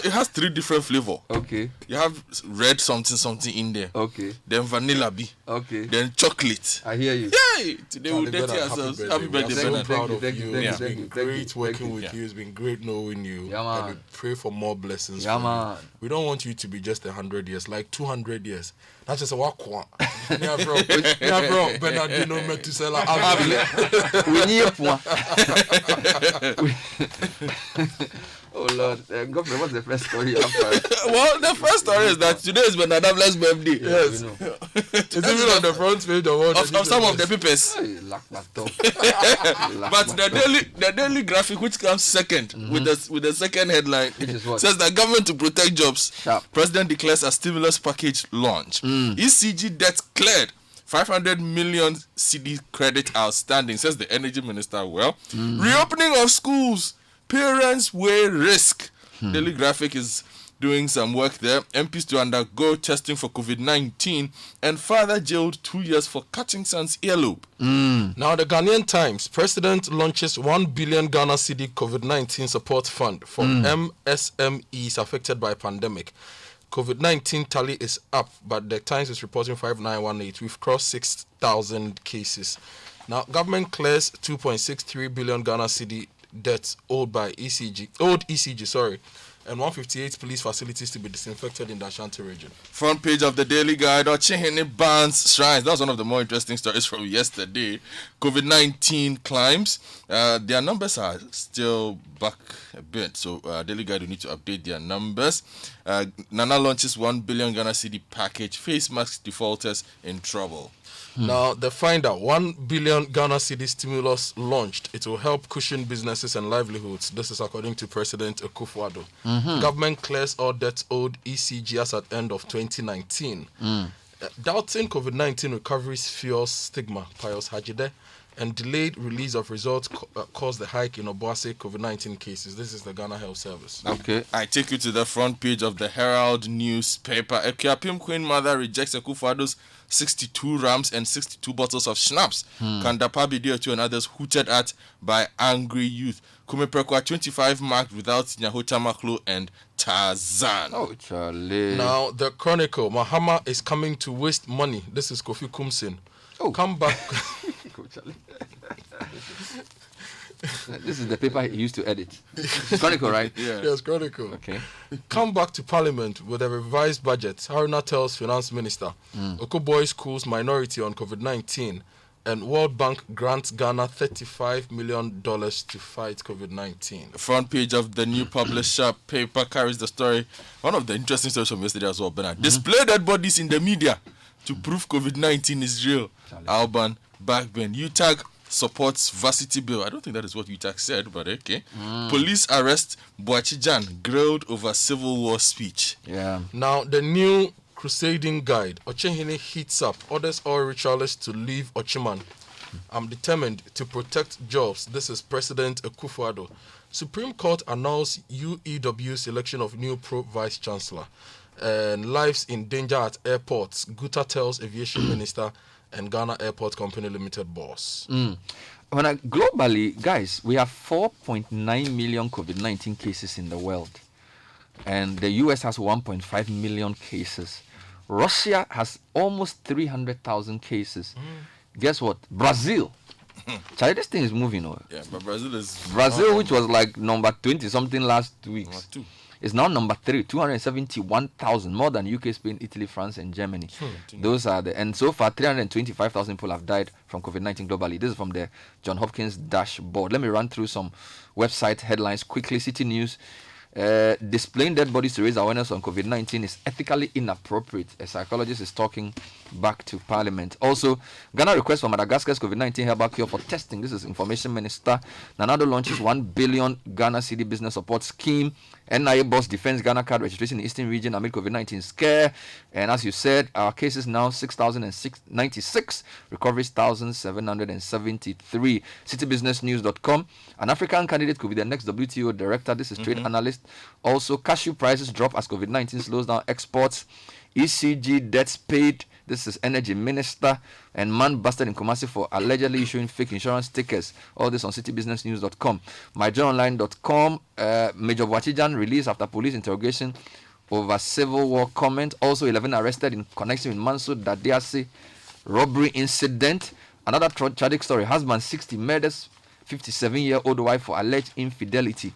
It has 3 different flavor. Okay. You have red something in there. Okay. Then vanilla bee. Okay. Then chocolate. I hear you. Yay! Today we'll dirty ourselves. Happy birthday, We are so Bernard. proud of Thank you. you. It's Thank been you. great working with Yeah. you. It's been great knowing you. Yeah, man. And we pray for more blessings. Yeah, for you. man. We don't want you to be just 100 years, like 200 yeyears. That's just a walk. Yeah, bro. Bernardino Metusela. We need one. Oh Lord, Governor, what's the first story after? Well, the first story is that today is Bernard Avla's birthday. Yes. We know. It's even on the front page Of some of the papers. Hey, lack my top. But the daily graphic, which comes second with the second headline, Which is what? says that government to protect jobs. Sharp. President declares a stimulus package launch. ECG debt cleared. 500 million CD credit outstanding, says the energy minister. Well, reopening of schools, parents weigh risk. Daily graphic is doing some work there. MPs to undergo testing for COVID-19, and father jailed 2 years for cutting son's earlobe. Now, the Ghanaian Times, President launches 1 billion Ghana Cedi COVID-19 support fund for MSMEs affected by pandemic. COVID-19 tally is up, but the Times is reporting 5918. We've crossed 6,000 cases. Now, government clears 2.63 billion Ghana Cedi debts owed ECG, and 158 police facilities to be disinfected in the Ashanti region. Front page of the Daily Guide, Ochehene bans shrines. That was one of the more interesting stories from yesterday. COVID-19 climbs. Their numbers are still back a bit, so Daily Guide will need to update their numbers. Nana launches 1 billion Ghana Cedi package. Face mask defaulters in trouble. Now, the finder, 1 billion Ghana Cedi stimulus launched. It will help cushion businesses and livelihoods. This is according to President Akufo-Addo. Government clears all debts owed ECG as at end of 2019. Doubting COVID-19 recoveries fuels stigma, Pius Hajide, and delayed release of results caused the hike in Obuasi COVID-19 cases. This is the Ghana Health Service. Okay, I take you to the front page of the Herald newspaper. Ekuapim Queen Mother rejects Akufo-Addo's 62 rams and 62 bottles of schnapps. Kandapa Bidiotu and others hooted at by angry youth. Kumeprekwa 25 marked without Nyahota Maklo and Tarzan. Oh, Charlie. Now, the Chronicle, Mahama is coming to waste money. This is Kofi Kumsin. Oh. Come back. This is the paper he used to edit. It's Chronicle, right? Yeah. Yes, Chronicle. Okay. Come back to Parliament with a revised budget. Haruna tells Finance Minister. Okoboy schools minority on COVID-19. And World Bank grants Ghana $35 million to fight COVID-19. The front page of the new publisher paper carries the story. One of the interesting stories from yesterday as well, Bernard. Display dead bodies in the media to prove COVID-19 is real. Alban Backben. UTAG supports varsity bill. I don't think that is what UTAG said, but okay. Police arrest Boachijan, grilled over Civil War speech. Yeah. Now, the new crusading guide, Ochehene heats up, orders all ritualists to leave Ochiman. I'm determined to protect jobs. This is President Akufo-Addo. Supreme Court announced UEW selection of new pro-vice chancellor. And lives in danger at airports, Guta tells aviation minister and Ghana Airport Company Limited boss. Globally, guys, we have 4.9 million COVID-19 cases in the world. And the US has 1.5 million cases. Russia has almost 300,000 cases. Guess what? Brazil. Charlie, this thing is moving over. Yeah, but Brazil is... Brazil, which was like number 20-something last week, two. is now number 3, 271,000, more than UK, Spain, Italy, France, and Germany. Those are the... And so far, 325,000 people have died from COVID-19 globally. This is from the John Hopkins dashboard. Let me run through some website headlines quickly. Citi News. Displaying dead bodies to raise awareness on COVID-19 is ethically inappropriate. A psychologist is talking back to Parliament. Also, Ghana requests for Madagascar's COVID-19 herbal cure for testing. This is Information Minister. Nanado launches 1 billion Ghana Cedi business support scheme. NIA boss defends Ghana card registration in the Eastern region amid COVID-19 scare. And as you said, our cases now 6,096, recoveries 1,773. CitiBusinessNews.com. An African candidate could be the next WTO director. This is trade analyst. Also, cashew prices drop as COVID-19 slows down exports. ECG debts paid. This is Energy Minister. And man busted in Kumasi for allegedly issuing fake insurance tickets. All this on citybusinessnews.com. myjoyonline.com. Major Wachijan released after police interrogation over civil war comment. Also 11 arrested in connection with Mansour Dadiasi robbery incident. Another tragic story. Husband 60 murders 57-year-old wife for alleged infidelity.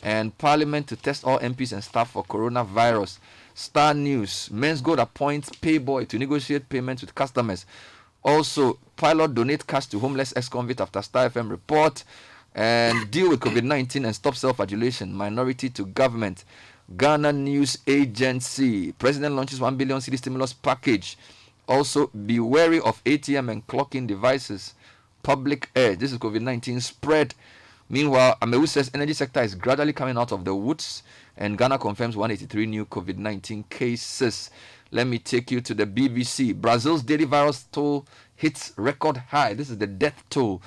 And Parliament to test all MPs and staff for coronavirus. Star News. Men's Gold appoints Payboy to negotiate payments with customers. Also, pilot donate cash to homeless ex-convict after Star FM report. And deal with COVID-19 and stop self-adulation. Minority to government. Ghana News Agency. President launches 1 billion cedi stimulus package. Also, be wary of ATM and clocking devices. Public air. This is COVID-19 spread. Meanwhile, Amewu says energy sector is gradually coming out of the woods, and Ghana confirms 183 new COVID-19 cases. Let me take you to the BBC. Brazil's daily virus toll hits record high. This is the death toll.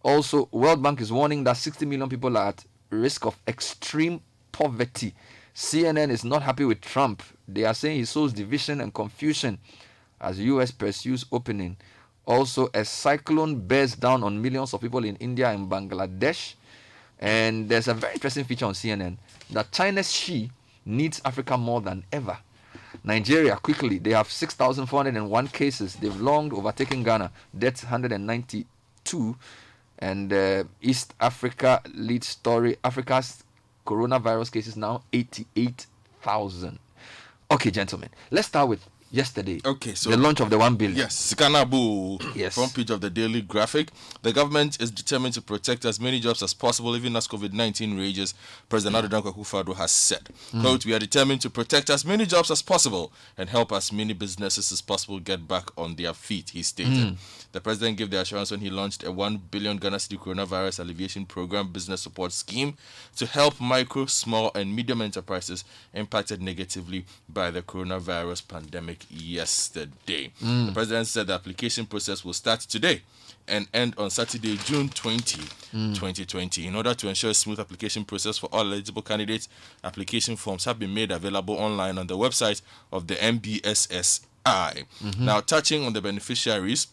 Also, World Bank is warning that 60 million people are at risk of extreme poverty. CNN is not happy with Trump. They are saying he sows division and confusion as US pursues opening. Also, a cyclone bears down on millions of people in India and Bangladesh. And there's a very interesting feature on CNN that China's Xi needs Africa more than ever. Nigeria, quickly, they have 6,401 cases. They've long overtaken Ghana. Deaths 192. And East Africa lead story. Africa's coronavirus cases now 88,000. Okay, gentlemen, let's start with yesterday. Okay, so the launch of the 1 billion. Yes, Sikanabu. Yes. Front page of the Daily Graphic. The government is determined to protect as many jobs as possible, even as COVID-19 rages, President Ado Dankwa Akufo-Addo has said. Quote, we are determined to protect as many jobs as possible and help as many businesses as possible get back on their feet, he stated. The president gave the assurance when he launched a 1 billion Ghana City coronavirus alleviation program business support scheme to help micro, small, and medium enterprises impacted negatively by the coronavirus pandemic yesterday. The president said the application process will start today and end on Saturday, June 20, 2020. In order to ensure a smooth application process for all eligible candidates, application forms have been made available online on the website of the MBSSI. Now, touching on the beneficiaries,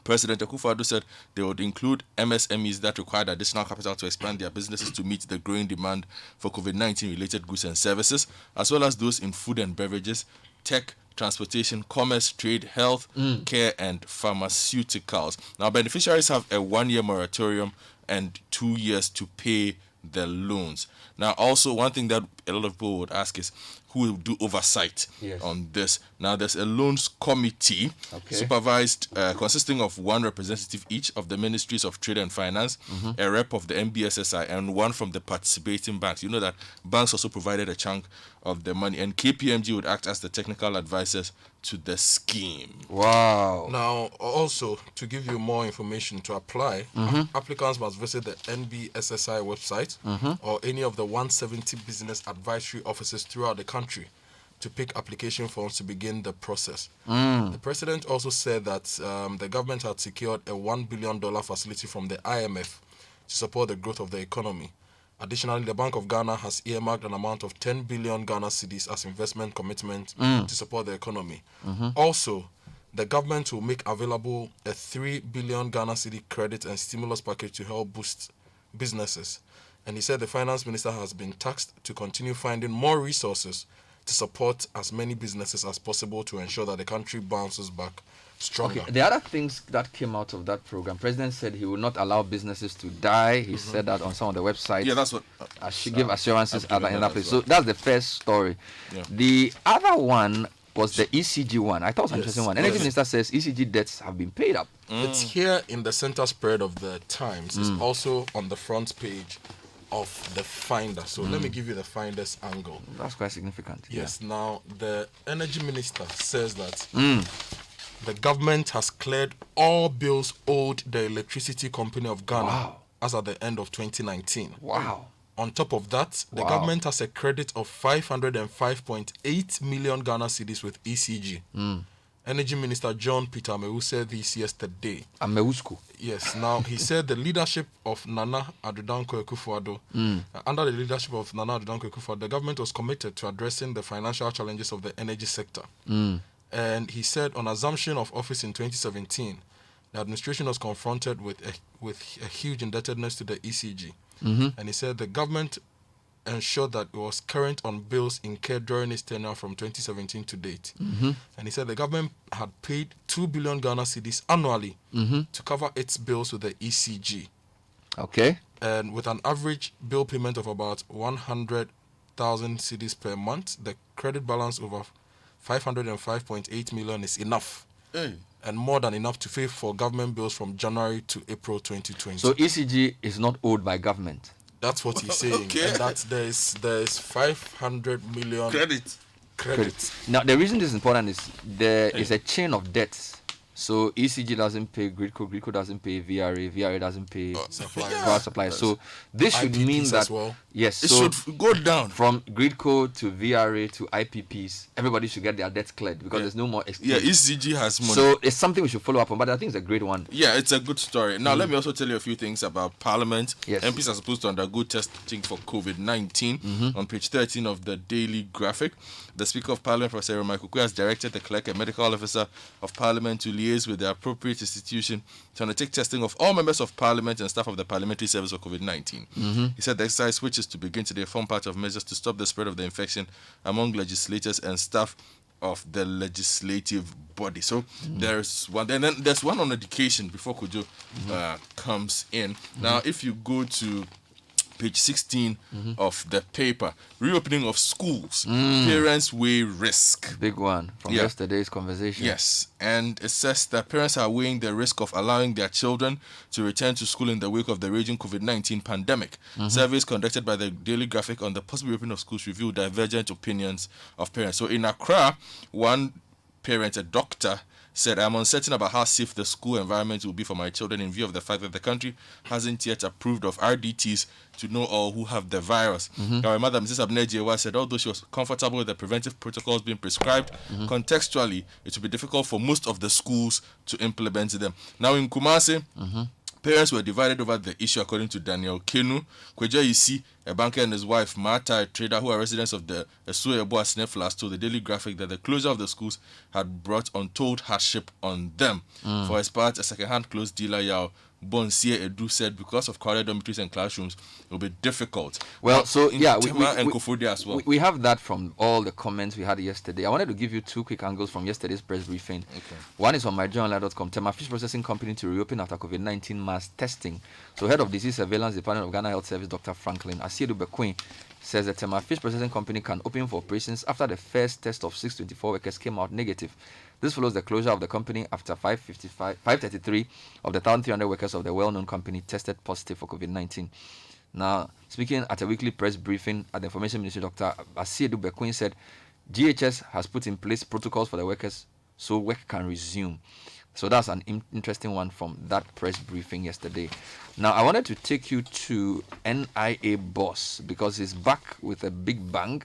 President Akufo-Addo said they would include MSMEs that required additional capital to expand their businesses to meet the growing demand for COVID-19 related goods and services, as well as those in food and beverages, tech, transportation, commerce, trade, health, care, and pharmaceuticals. Now, beneficiaries have a 1-year moratorium and 2 years to pay the loans. Now, also, one thing that a lot of people would ask is who will do oversight on this. Now, there's a loans committee supervised, consisting of one representative each of the ministries of trade and finance, a rep of the MBSSI, and one from the participating banks. You know that banks also provided a chunk of the money, and KPMG would act as the technical advisors to the scheme. Wow. Now, also, to give you more information to apply, applicants must visit the NBSSI website or any of the 170 business advisory offices throughout the country to pick application forms to begin the process. The president also said that the government had secured a $1 billion facility from the IMF to support the growth of the economy. Additionally, the Bank of Ghana has earmarked an amount of 10 billion Ghana cedis as investment commitment to support the economy. Also, the government will make available a 3 billion Ghana cedi credit and stimulus package to help boost businesses. And he said the finance minister has been tasked to continue finding more resources to support as many businesses as possible to ensure that the country bounces back stronger. Okay, the other things that came out of that program, President said he will not allow businesses to die. He said that on some of the websites. Yeah, that's what. She gave assurances at the end of it. well. So that's the first story. Yeah. The other one was the ECG one. I thought it was an interesting one. Energy Yes. Minister says ECG debts have been paid up. It's here in the center spread of the Times. It's also on the front page of the Finder. So let me give you the Finder's angle. That's quite significant. Yes, now the energy minister says that the government has cleared all bills owed the electricity company of Ghana as at the end of 2019. Wow. On top of that, the government has a credit of 505.8 million Ghana cedis with ECG. And Energy Minister John Peter Amewu said this yesterday. Amewusku. Yes. Now, he said the leadership of Nana Addo Akufo-Addo, under the leadership of Nana Addo Akufo-Addo, the government was committed to addressing the financial challenges of the energy sector. And he said, on assumption of office in 2017, the administration was confronted with a huge indebtedness to the ECG. And he said the government ensured that it was current on bills incurred during its tenure from 2017 to date. And he said the government had paid 2 billion Ghana cedis annually to cover its bills with the ECG. Okay. And with an average bill payment of about 100,000 cedis per month, the credit balance over 505.8 million is enough. Hey. And more than enough to pay for government bills from January to April 2020. So ECG is not owed by government. That's what he's saying. Okay. And that there's 500 million credit. Now, the reason this is important is there is a chain of debts. So ECG doesn't pay Gridco doesn't pay VRA doesn't pay power supply. So this should IPPs mean that as well. yes, It so should go down. from Gridco to VRA to IPPs, everybody should get their debts cleared because there's no more excuse. Yeah, ECG has money. So it's something we should follow up on, but I think it's a great one. Yeah, it's a good story. Now, let me also tell you a few things about Parliament. Yes. MPs are supposed to undergo testing for COVID-19. On page 13 of the Daily Graphic, the Speaker of Parliament, Professor Michael Kwe, has directed the Clerk and Medical Officer of Parliament to liaise with the appropriate institution to undertake testing of all members of Parliament and staff of the Parliamentary Service for COVID-19. He said the exercise, which is to begin today, form part of measures to stop the spread of the infection among legislators and staff of the legislative body. So there's one, and then there's one on education before Kojo comes in. Now, if you go to page 16 of the paper, reopening of schools, parents weigh risk. Big one from yesterday's conversation. Yes, and it says that parents are weighing the risk of allowing their children to return to school in the wake of the raging COVID-19 pandemic. Surveys conducted by the Daily Graphic on the possible reopening of schools revealed divergent opinions of parents. So in Accra, one parent, a doctor, said, I'm uncertain about how safe the school environment will be for my children in view of the fact that the country hasn't yet approved of RDTs to know all who have the virus. Now, my mother, Mrs. Abnejewa, said although she was comfortable with the preventive protocols being prescribed, contextually, it will be difficult for most of the schools to implement them. Now, in Kumasi, parents were divided over the issue, according to Daniel Kenu. Kweja Isi, a banker, and his wife, Martha, a trader, who are residents of the Esuebo Sneflas, told the Daily Graphic that the closure of the schools had brought untold hardship on them. For his part, a second-hand clothes dealer, Yao Bonsie Edu, said because of crowded dormitories and classrooms, it will be difficult. Well, Now, so in yeah, Tema and Kofodia as well. we have that from all the comments we had yesterday. I wanted to give you two quick angles from yesterday's press briefing. One is on myjournal.com. Tema Fish Processing Company to reopen after COVID-19 mass testing. So, head of disease surveillance department of Ghana Health Service, Dr. Franklin Asiedu Bequin, says that Tema Fish Processing Company can open for operations after the first test of 624 workers came out negative. This follows the closure of the company after 533 of the 1,300 workers of the well-known company tested positive for COVID-19. Now, speaking at a weekly press briefing at the Information Ministry, Dr. Asiedu Bequin said GHS has put in place protocols for the workers so work can resume. So that's an interesting one from that press briefing yesterday. Now, I wanted to take you to NIA boss because he's back with a big bang.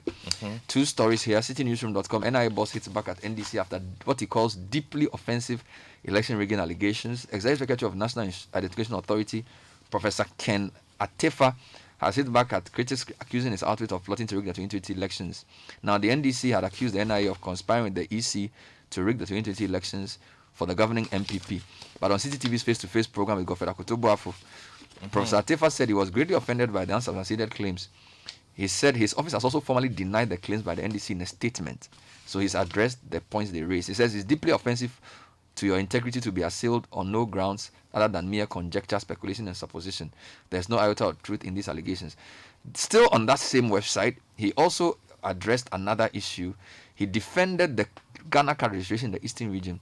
Two stories here. CitiNewsroom.com. NIA boss hits back at NDC after what he calls deeply offensive election rigging allegations. Executive Secretary of National Identification Authority, Professor Ken Atefa, has hit back at critics accusing his outfit of plotting to rig the 2020 elections. Now, the NDC had accused the NIA of conspiring with the EC to rig the 2020 elections for the governing MPP. But on CCTV's face-to-face program with Godfrey Akoto-Boafo, Professor Atefa said he was greatly offended by the unsubstantiated claims. He said his office has also formally denied the claims by the NDC in a statement. So he's addressed the points they raised. He says it's deeply offensive to your integrity to be assailed on no grounds other than mere conjecture, speculation, and supposition. There's no iota of truth in these allegations. Still on that same website, he also addressed another issue. He defended the Ghana card registration in the Eastern region,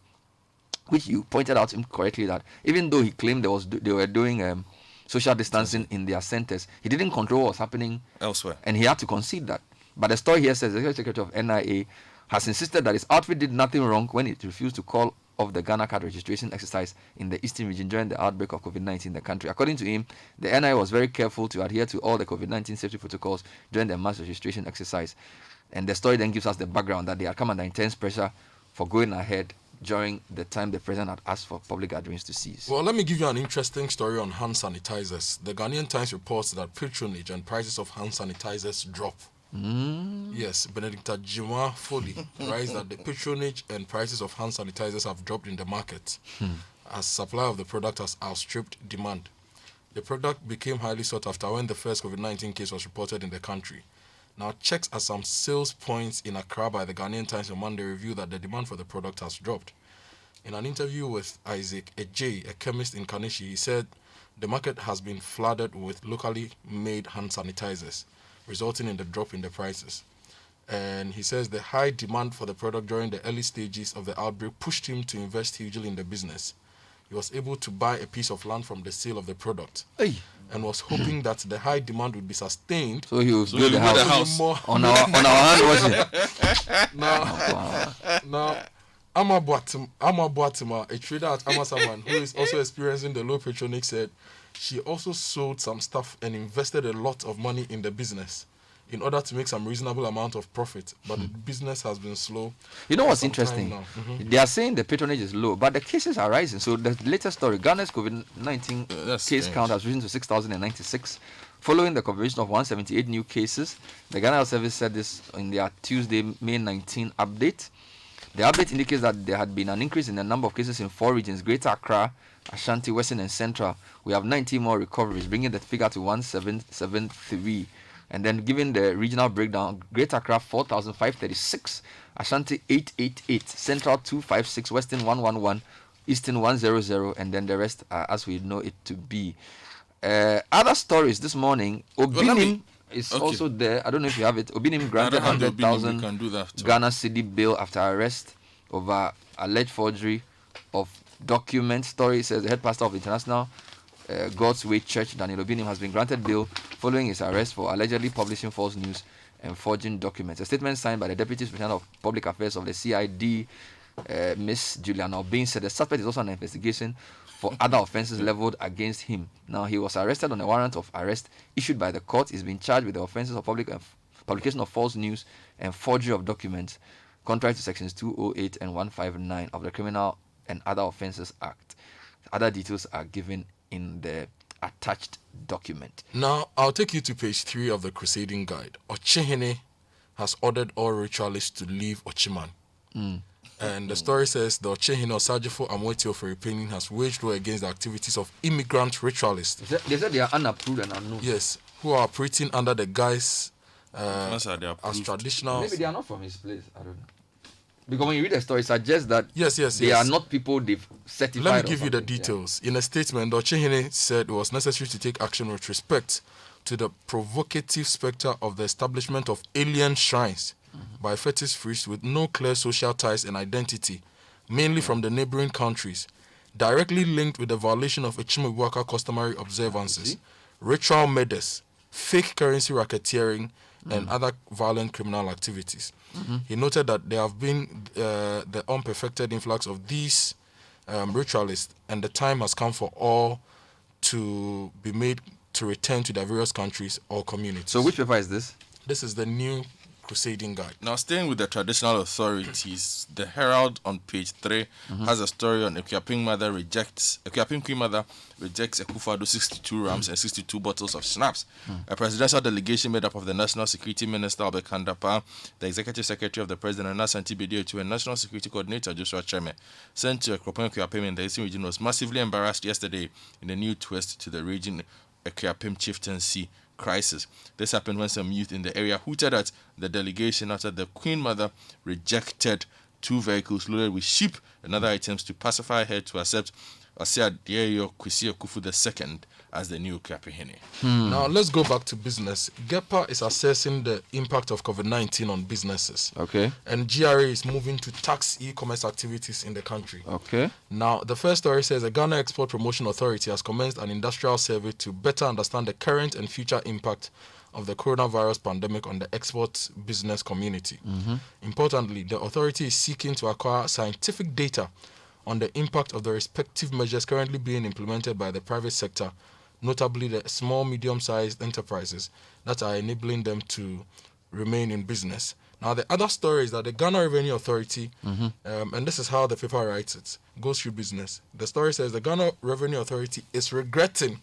which you pointed out incorrectly that even though he claimed they were doing social distancing in their centers, he didn't control what was happening elsewhere, and he had to concede that. But the story here says the Executive Secretary of NIA has insisted that his outfit did nothing wrong when it refused to call off the Ghana card registration exercise in the Eastern region during the outbreak of COVID-19 in the country. According to him, the NIA was very careful to adhere to all the COVID-19 safety protocols during the mass registration exercise. And the story then gives us the background that they had come under intense pressure for going ahead during the time the president had asked for public gatherings to cease. Well, let me give you an interesting story on hand sanitizers. The Ghanaian Times reports that patronage and prices of hand sanitizers drop. Yes, Benedicta Jima Foley writes that the patronage and prices of hand sanitizers have dropped in the market as supply of the product has outstripped demand. The product became highly sought after when the first COVID-19 case was reported in the country. Now, checks at some sales points in Accra by the Ghanaian Times on Monday revealed that the demand for the product has dropped. In an interview with Isaac Ejay, a chemist in Kanishi, he said the market has been flooded with locally made hand sanitizers, resulting in the drop in the prices. And he says the high demand for the product during the early stages of the outbreak pushed him to invest hugely in the business. He was able to buy a piece of land from the sale of the product and was hoping that the high demand would be sustained. So he will build the house More on our hand washing. now, Amma Boatima, a trader at Amasaman, who is also experiencing the low patronage, said she also sold some stuff and invested a lot of money in the business in order to make some reasonable amount of profit, but the business has been slow. You know what's interesting? They are saying the patronage is low, but the cases are rising. So the latest story, Ghana's COVID-19 case count has risen to 6,096. Following the confirmation of 178 new cases, the Ghana Health Service said this in their Tuesday, May 19 update. The update indicates that there had been an increase in the number of cases in 4 regions: Greater Accra, Ashanti, Western, and Central. We have 90 more recoveries, bringing the figure to 1773. And then given the regional breakdown, Greater Accra 4,536, Ashanti 888, Central 256, Western 111, Eastern 100, and then the rest are as we know it to be. Other stories this morning, Obinim is also there. I don't know if you have it. Obinim granted 100,000 Ghana Cedi bail after arrest over alleged forgery of documents. Story says the head pastor of the International God's Way Church, Daniel Obinim, has been granted bail following his arrest for allegedly publishing false news and forging documents. A statement signed by the Deputy Superintendent of Public Affairs of the CID, Miss Juliana Obin, said the suspect is also under investigation for other offences leveled against him. Now, he was arrested on a warrant of arrest issued by the court. He's been charged with the offences of publication of false news and forgery of documents, contrary to sections 208 and 159 of the Criminal and Other Offences Act. Other details are given in the attached document. Now, I'll take you to page 3 of the Crusading Guide. Ochehene has ordered all ritualists to leave Ochiman. And the story says the Ochehene Osajifo Amwetio Feripeni has waged war against the activities of immigrant ritualists. They said they are unapproved and unknown. Yes, who are operating under the guise as traditional. Maybe they are not from his place. I don't know. Because when you read the story, it suggests that they are not people they've certified. Let me give you the details. In a statement, the Ochehene said it was necessary to take action with respect to the provocative spectre of the establishment of alien shrines by fetish priests with no clear social ties and identity, mainly from the neighboring countries, directly linked with the violation of Echimibwaka customary observances, ritual murders, fake currency racketeering, and other violent criminal activities. He noted that there have been the unperfected influx of these ritualists, and the time has come for all to be made to return to their various countries or communities. So which paper is this? This is the new Crusading Guide. Now, staying with the traditional authorities, the Herald on page 3 has a story on Ekuapim Queen Mother rejects Akufo-Addo 62 rams and 62 bottles of schnapps. A presidential delegation made up of the National Security Minister Albert Kandapa, the Executive Secretary of the President Anasanti Bediatu, and National Security Coordinator Joshua Cheme, sent to Ekuapim in the Eastern region, was massively embarrassed yesterday in a new twist to the region Ekuapim chieftaincy crisis. This happened when some youth in the area hooted at the delegation after the Queen Mother rejected 2 vehicles loaded with sheep and other items to pacify her to accept Osei Adeoyo Kwesi Akufu II as the new Kapihene. Now, let's go back to business. GEPA is assessing the impact of COVID-19 on businesses. Okay. And GRA is moving to tax e-commerce activities in the country. Okay. Now, the first story says the Ghana Export Promotion Authority has commenced an industrial survey to better understand the current and future impact of the coronavirus pandemic on the export business community. Importantly, the authority is seeking to acquire scientific data on the impact of the respective measures currently being implemented by the private sector, notably the small, medium-sized enterprises that are enabling them to remain in business, Now, the other story is that the Ghana Revenue Authority, and this is how the paper writes it, goes through business. The story says the Ghana Revenue Authority is regretting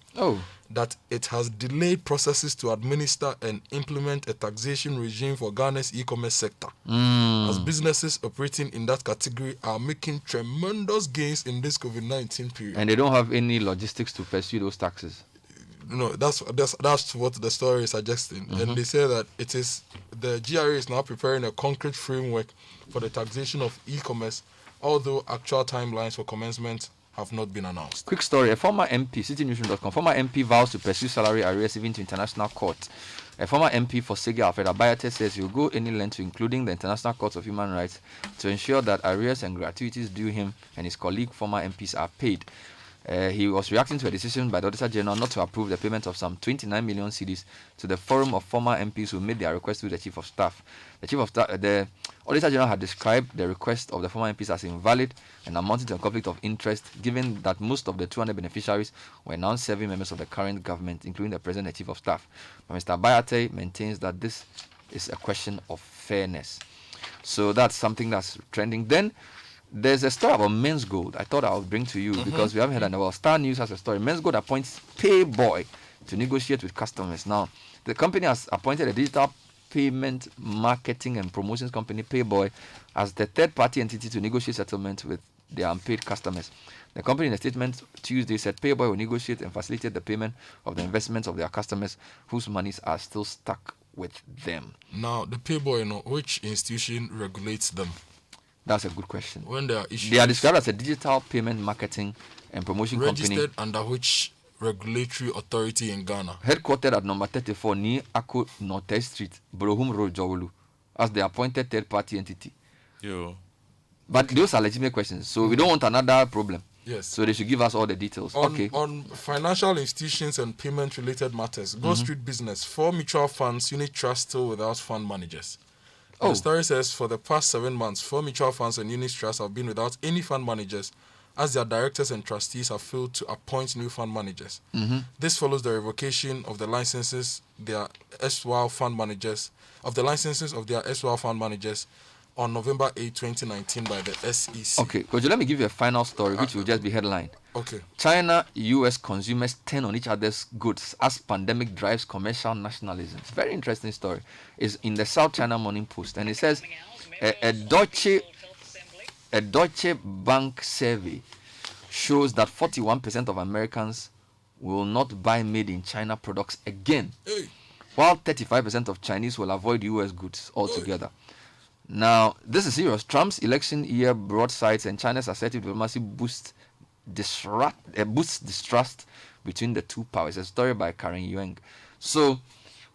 that it has delayed processes to administer and implement a taxation regime for Ghana's e-commerce sector, as businesses operating in that category are making tremendous gains in this COVID-19 period. And they don't have any logistics to pursue those taxes. No, that's what the story is suggesting. And they say that it is the GRA is now preparing a concrete framework for the taxation of e-commerce, although actual timelines for commencement have not been announced. Quick story: a former MP, CitiNewsroom.com, former MP vows to pursue salary arrears even to international court. A former MP for Sege Alfred Abayate says he will go any length to including the International Court of Human Rights to ensure that arrears and gratuities due him and his colleague former MPs are paid. He was reacting to a decision by the Auditor General not to approve the payment of some 29 million cedis to the forum of former MPs who made their request to the Chief of Staff. The Auditor General had described the request of the former MPs as invalid and amounting to a conflict of interest, given that most of the 200 beneficiaries were non-serving members of the current government, including the President and Chief of Staff. But Mr. Bayate maintains that this is a question of fairness. So that's something that's trending. Then there's a story about Men's Gold I thought I would bring to you because we haven't heard about. Star News has a story. Men's Gold appoints Payboy to negotiate with customers. Now, the company has appointed a digital payment marketing and promotions company, Payboy, as the third-party entity to negotiate settlement with their unpaid customers. The company in a statement Tuesday said Payboy will negotiate and facilitate the payment of the investments of their customers whose monies are still stuck with them. Now, the Payboy, which institution regulates them? That's a good question. When there are issues, they are described as a digital payment marketing and promotion company. Registered under which regulatory authority in Ghana? Headquartered at number 34 near Ako Norte Street, Brohum Road, Jawulu, as the appointed third-party entity. But those are legitimate questions, so we don't want another problem. Yes. So they should give us all the details. On financial institutions and payment-related matters, Go Street Business, 4 mutual funds, unit trusts still without fund managers. The story says for the past 7 months, 4 mutual funds and unit trusts have been without any fund managers, as their directors and trustees have failed to appoint new fund managers. This follows the revocation of the licenses their SWAL fund managers on November 8, 2019 by the SEC. Okay, Kojo, let me give you a final story, which will just be headline. Okay. China, US consumers turn on each other's goods as pandemic drives commercial nationalism. It's a very interesting story. It's in the South China Morning Post, and it says a Deutsche Bank survey shows that 41% of Americans will not buy made in China products again, while 35% of Chinese will avoid US goods altogether. Now, this is serious. Trump's election year broadsides and China's assertive diplomacy boosts distrust between the two powers. A story by Karen Yueng. So,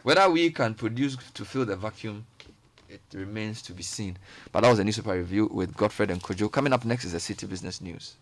whether we can produce to fill the vacuum, it remains to be seen. But that was a newspaper review with Godfred and Kojo. Coming up next is the Citi Business News.